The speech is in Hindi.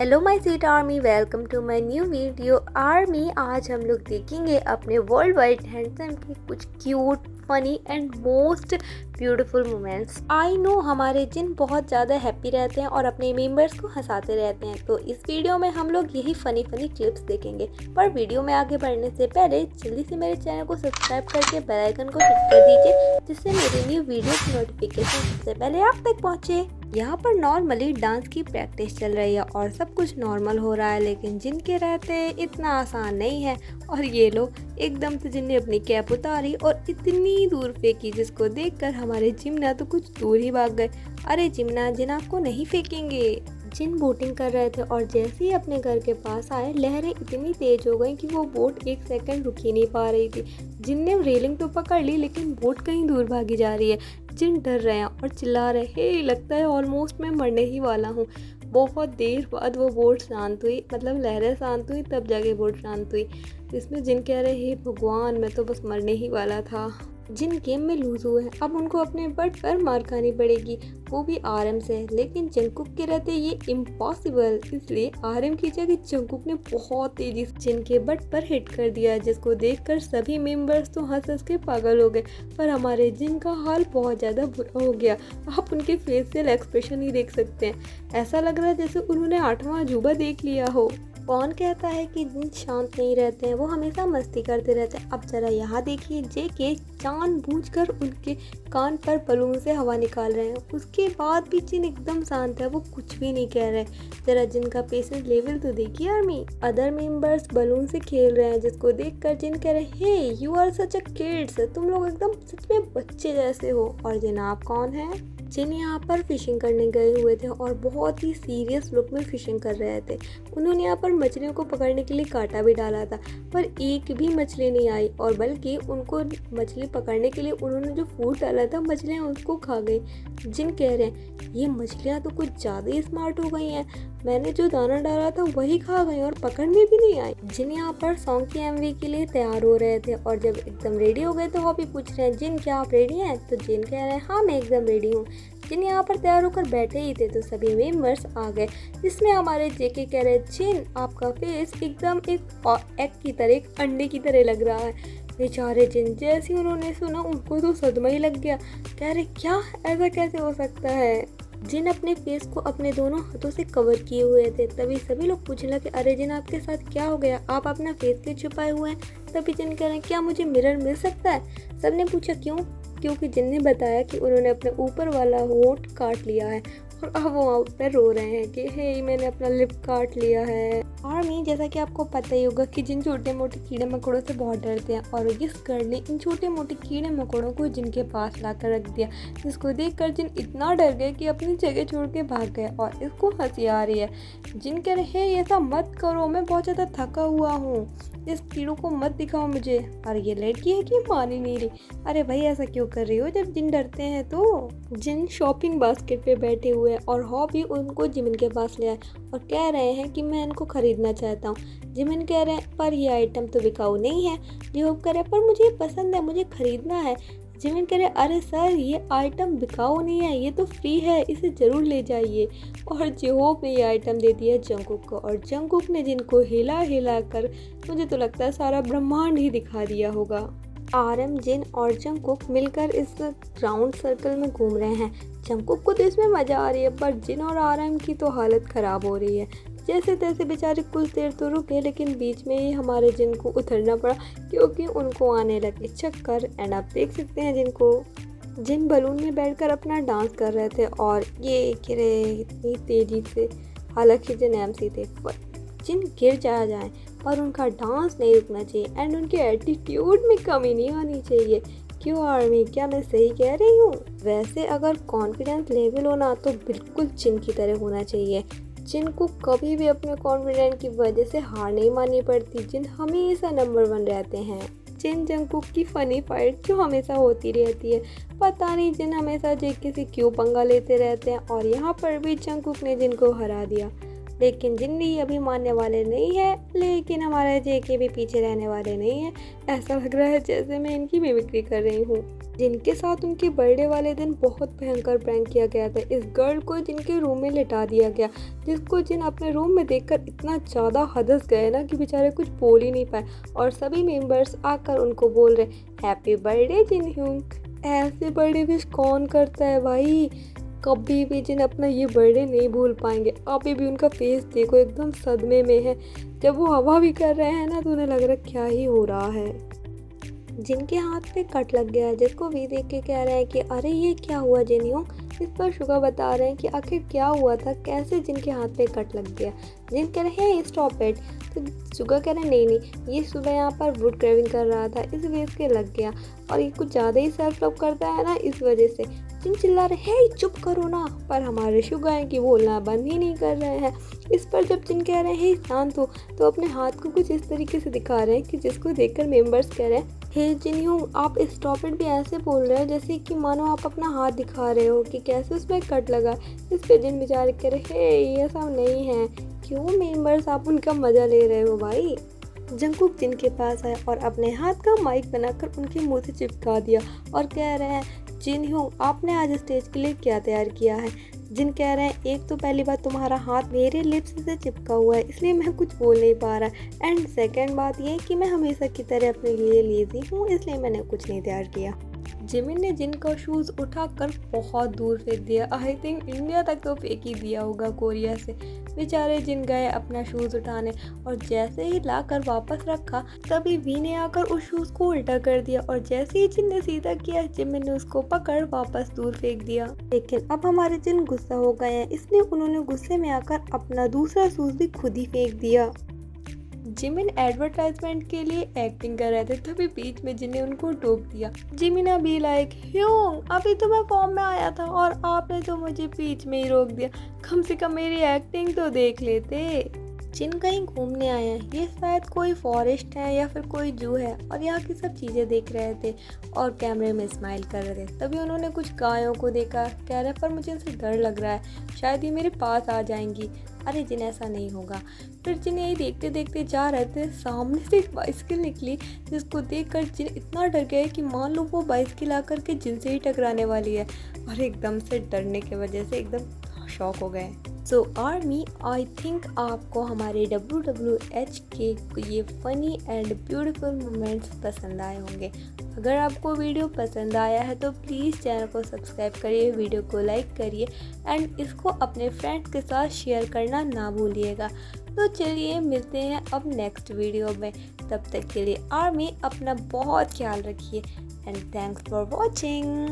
Hello my sweet army, welcome to my new video. Army, आज हम लोग देखेंगे अपने वर्ल्ड वाइड हैंडसम के कुछ cute, funny and most beautiful moments. I know हमारे जिन बहुत ज़्यादा हैप्पी रहते हैं और अपने मेंबर्स को हंसाते रहते हैं, तो इस वीडियो में हम लोग यही फनी क्लिप्स देखेंगे। पर वीडियो में आगे बढ़ने से पहले जल्दी से मेरे चैनल को सब्सक्राइब करके बेल आइकन को हिट कर दीजिए, जिससे मेरी न्यू वीडियो की नोटिफिकेशन सबसे पहले आप तक पहुँचे। यहाँ पर नॉर्मली डांस की प्रैक्टिस चल रही है और सब कुछ नॉर्मल हो रहा है, लेकिन जिनके रहते इतना आसान नहीं है। और ये लोग एकदम से जिनने अपनी कैप उतारी और इतनी दूर फेंकी, जिसको देखकर हमारे जिम्ना तो कुछ दूर ही भाग गए। अरे जिम्ना, जिन आपको नहीं फेंकेंगे। जिन बोटिंग कर रहे थे और जैसे ही अपने घर के पास आए, लहरें इतनी तेज हो गई कि वो बोट एक सेकंड रुक ही नहीं पा रही थी। जिन ने रेलिंग तो पकड़ ली, लेकिन बोट कहीं दूर भागी जा रही है। जिन डर रहे हैं और चिल्ला रहे, हे लगता है ऑलमोस्ट मैं मरने ही वाला हूँ। बहुत देर बाद वो बोट शांत हुई, मतलब लहरें शांत हुई, तब जाके बोट शांत हुई। इसमें जिन कह रहे, हे भगवान, मैं तो बस मरने ही वाला था। जिन गेम में लूज हुए हैं, अब उनको अपने बट पर मार खानी पड़ेगी, वो भी आरएम से। लेकिन जंगकुक के रहते ये इम्पॉसिबल, इसलिए आरएम की जगह जंगकुक ने बहुत तेजी से जिनके बट पर हिट कर दिया, जिसको देखकर सभी मेंबर्स तो हंस हंस के पागल हो गए। पर हमारे जिन का हाल बहुत ज़्यादा बुरा हो गया। आप उनके फेशियल एक्सप्रेशन ही देख सकते हैं, ऐसा लग रहा है जैसे उन्होंने 8वां अजूबा देख लिया हो। कौन कहता है कि जिन शांत नहीं रहते हैं, वो हमेशा मस्ती करते रहते हैं। अब जरा यहाँ देखिए, जेके जानबूझकर उनके कान पर बलून से हवा निकाल रहे हैं। उसके बाद भी जिन एकदम शांत है, वो कुछ भी नहीं कह रहे। जरा जिनका पेशेंस लेवल तो देखिए आर्मी। अदर मेंबर्स बलून से खेल रहे हैं, जिसको देखकर जिन कह रहे, hey you are such a kids, तुम लोग एकदम सच में बच्चे जैसे हो। और जिन आप कौन है? जिन यहाँ पर फिशिंग करने गए हुए थे और बहुत ही सीरियस लुक में फिशिंग कर रहे थे। उन्होंने यहाँ पर मछलियों को पकड़ने के लिए कांटा भी डाला था, पर एक भी मछली नहीं आई। और बल्कि उनको मछली पकड़ने के लिए उन्होंने जो फूड डाला था, मछलियाँ उसको खा गई। जिन कह रहे हैं, ये मछलियाँ तो कुछ ज़्यादा ही स्मार्ट हो गई हैं, मैंने जो दाना डाला था वही खा गई और पकड़ने भी नहीं आई। जिन यहाँ पर सॉन्ग की एमवी के लिए तैयार हो रहे थे और जब एकदम रेडी हो गए तो हॉबी पूछ रहे हैं, जिन क्या आप रेडी हैं? तो जिन कह रहे हैं, हाँ मैं एकदम रेडी हूँ। जिन यहाँ पर तैयार होकर बैठे ही थे तो सभी मेंबर्स आ गए, जिसमें हमारे जेके कह रहे, जिन आपका फेस एकदम एक एग की तरह, एक अंडे की तरह लग रहा है। बेचारे जिन, जैसे उन्होंने सुना उनको तो सदमा ही लग गया। कह रहे, क्या ऐसा कैसे हो सकता है? जिन अपने फेस को अपने दोनों हाथों से कवर किए हुए थे। तभी सभी लोग पूछने लगे, अरे जिन आपके साथ क्या हो गया, आप अपना फेस क्यों छुपाए हुए हैं? तभी जिन कह रहे हैं, क्या मुझे मिरर मिल सकता है? सबने पूछा क्यों? क्योंकि जिन ने बताया कि उन्होंने अपने ऊपर वाला होंठ काट लिया है और अब वो वहाँ पर रो रहे हैं कि हे मैंने अपना लिप काट लिया है। आर्मी, जैसा कि आपको पता ही होगा कि जिन छोटे मोटे कीड़े मकोड़ों से बहुत डरते हैं, और इस गर्ल ने इन छोटे मोटे कीड़े मकोड़ों को जिनके पास लाकर रख दिया, जिसको देखकर जिन इतना डर गए कि अपनी जगह छोड़ के भाग गए। और इसको हंसी आ रही है। जिन कह रहे, ऐसा मत करो, मैं बहुत ज़्यादा थका हुआ हूँ, इस कीड़ों को मत दिखाओ मुझे। और ये लड़की है कि मान ही नहीं रही। अरे भाई, ऐसा क्यों कर रही हो? जब जिन डरते हैं तो। जिन शॉपिंग बास्केट पे बैठे हुए और हॉबी उनको जिमिन के पास ले आए और कह रहे हैं कि मैं इनको खरीदना चाहता हूँ। जिमिन कह रहे हैं, पर ये आइटम तो बिकाऊ नहीं है। जिहोब कह रहे, पर मुझे ये पसंद है, मुझे खरीदना है। जिमिन कह रहे, अरे सर, ये आइटम बिकाऊ नहीं है, ये तो फ्री है, इसे ज़रूर ले जाइए। और जिहोब ने ये आइटम दे दिया जंगकुक को, और जंगकुक ने जिनको हिला हिला कर, मुझे तो लगता है सारा ब्रह्मांड ही दिखा दिया होगा। आरएम, जिन और जंगकुक मिलकर इस राउंड सर्कल में घूम रहे हैं। जंगकुक को तो इसमें मज़ा आ रही है, पर जिन और आरएम की तो हालत ख़राब हो रही है। जैसे तैसे बेचारे कुछ देर तो रुके, लेकिन बीच में ही हमारे जिन को उतरना पड़ा, क्योंकि उनको आने लगे चक्कर। एंड आप देख सकते हैं जिनको। जिन बलून में बैठकर अपना डांस कर रहे थे और ये गिरे इतनी तेजी से, हालांकि जिन एमसी थे। जिन गिर जाए पर उनका डांस नहीं रुकना चाहिए एंड उनके एटीट्यूड में कमी नहीं आनी चाहिए। क्यों आर्मी, क्या मैं सही कह रही हूँ? वैसे अगर कॉन्फिडेंस लेवल होना तो बिल्कुल जिन की तरह होना चाहिए। जिन को कभी भी अपने कॉन्फिडेंस की वजह से हार नहीं माननी पड़ती। जिन हमेशा नंबर 1 रहते हैं। जिन जंगकुक की फनी फाइट जो हमेशा होती रहती है, पता नहीं जिन हमेशा जेके से क्यों पंगा लेते रहते हैं। और यहाँ पर भी जंगकुक ने जिनको हरा दिया, लेकिन जिन भी अभी मानने वाले नहीं है। लेकिन हमारे जेके भी पीछे रहने वाले नहीं है। ऐसा लग रहा है जैसे मैं इनकी मिमिक्री कर रही हूँ। जिनके साथ उनके बर्थडे वाले दिन बहुत भयंकर प्रैंक किया गया था। इस गर्ल को जिनके रूम में लिटा दिया गया, जिसको जिन अपने रूम में देखकर इतना ज़्यादा हदस गए ना कि बेचारे कुछ बोल ही नहीं पाए, और सभी मेंबर्स आकर उनको बोल रहे हैप्पी बर्थडे जिन ह्यूंग। ऐसे बर्थडे विश कौन करता है भाई। कभी भी जिन अपना ये बर्थडे नहीं भूल पाएंगे। अभी भी उनका फेस देखो, एकदम सदमे में है। जब वो हवा भी कर रहे हैं ना तो उन्हें लग रहा है क्या ही हो रहा है। जिनके हाथ पे कट लग गया है, जिसको वी देख के कह रहे हैं कि अरे ये क्या हुआ जिन्हों। इस पर शुगा बता रहे हैं कि आखिर क्या हुआ था, कैसे जिनके हाथ पे कट लग गया। जिन कह रहे हैं स्टॉप इट, तो शुगा कह रहे हैं नहीं, ये सुबह यहाँ पर वुड क्रेविंग कर रहा था, इस वजह से लग गया, और ये कुछ ज़्यादा ही सेल्फ लव करता है ना, इस वजह से। जिन चिल्ला रहे हैं चुप करो ना, पर हमारे शुगा हैं कि बोलना बंद ही नहीं कर रहे हैं। इस पर जब जिन कह रहे हैं शांत हो, तो अपने हाथ को कुछ इस तरीके से दिखा रहे हैं कि जिसको देखकर मेंबर्स कह रहे हैं हे जिन्हों आप स्टॉप इट भी ऐसे बोल रहे हो जैसे कि मानो आप अपना हाथ दिखा रहे हो कि कैसे उसमें कट लगा। इस पे जिन बेचारे कह रहे हे ये सब नहीं है। क्यों मेंबर्स आप उनका मज़ा ले रहे हो भाई। जंगकुक जिनके पास आया और अपने हाथ का माइक बनाकर उनके मुंह से चिपका दिया और कह रहे हैं जिन्हों आपने आज स्टेज के लिए क्या तैयार किया है। जिन कह रहे हैं एक तो पहली बात तुम्हारा हाथ मेरे लिप्स से चिपका हुआ है इसलिए मैं कुछ बोल नहीं पा रहा, एंड सेकंड बात ये कि मैं हमेशा की तरह अपने लिए लेजी हूँ इसलिए मैंने कुछ नहीं तैयार किया। जिमिन ने जिन का शूज़ उठाकर बहुत दूर फेंक दिया। आई थिंक इंडिया तक तो फेंक ही दिया होगा कोरिया से। बेचारे जिन गए अपना शूज़ उठाने और जैसे ही लाकर वापस रखा तभी वी ने आकर उस शूज़ को उल्टा कर दिया, और जैसे ही जिन ने सीधा किया जिमिन ने उसको पकड़ वापस दूर फेंक दिया। लेकिन अब हमारे जिन गुस्सा हो गए हैं इसलिए उन्होंने गुस्से में आकर अपना दूसरा शूज़ भी खुद ही फेंक दिया। जिमिन एडवर्टाइजमेंट के लिए एक्टिंग कर रहे थे तभी बीच में जिन ने उनको टोक दिया। जिमिन बी लाइक ह्यूंग अभी तो मैं फॉर्म में आया था और आपने तो मुझे बीच में ही रोक दिया, कम से कम मेरी एक्टिंग तो देख लेते। जिन कहीं घूमने आए हैं, ये शायद कोई फॉरेस्ट है या फिर कोई जू है, और यहाँ की सब चीज़ें देख रहे थे और कैमरे में स्माइल कर रहे थे। तभी उन्होंने कुछ गायों को देखा, कह रहे पर मुझे इनसे डर लग रहा है, शायद ये मेरे पास आ जाएंगी। अरे जिन ऐसा नहीं होगा। फिर जिन यही देखते देखते जा रहे थे, सामने से एक बाइसिकल निकली जिसको देखकर जिन इतना डर गए कि मान लो वो बाइसिकल आकर के जिन से ही टकराने वाली है, और एकदम से डरने की वजह से एकदम शॉक हो गए। सो आर्मी, आई थिंक आपको हमारे WWH के ये फ़नी एंड ब्यूटीफुल मोमेंट्स पसंद आए होंगे। अगर आपको वीडियो पसंद आया है तो प्लीज़ चैनल को सब्सक्राइब करिए, वीडियो को लाइक करिए एंड इसको अपने फ्रेंड्स के साथ शेयर करना ना भूलिएगा। तो चलिए मिलते हैं अब नेक्स्ट वीडियो में। तब तक के लिए आर्मी अपना बहुत ख्याल रखिए एंड थैंक्स फॉर वॉचिंग।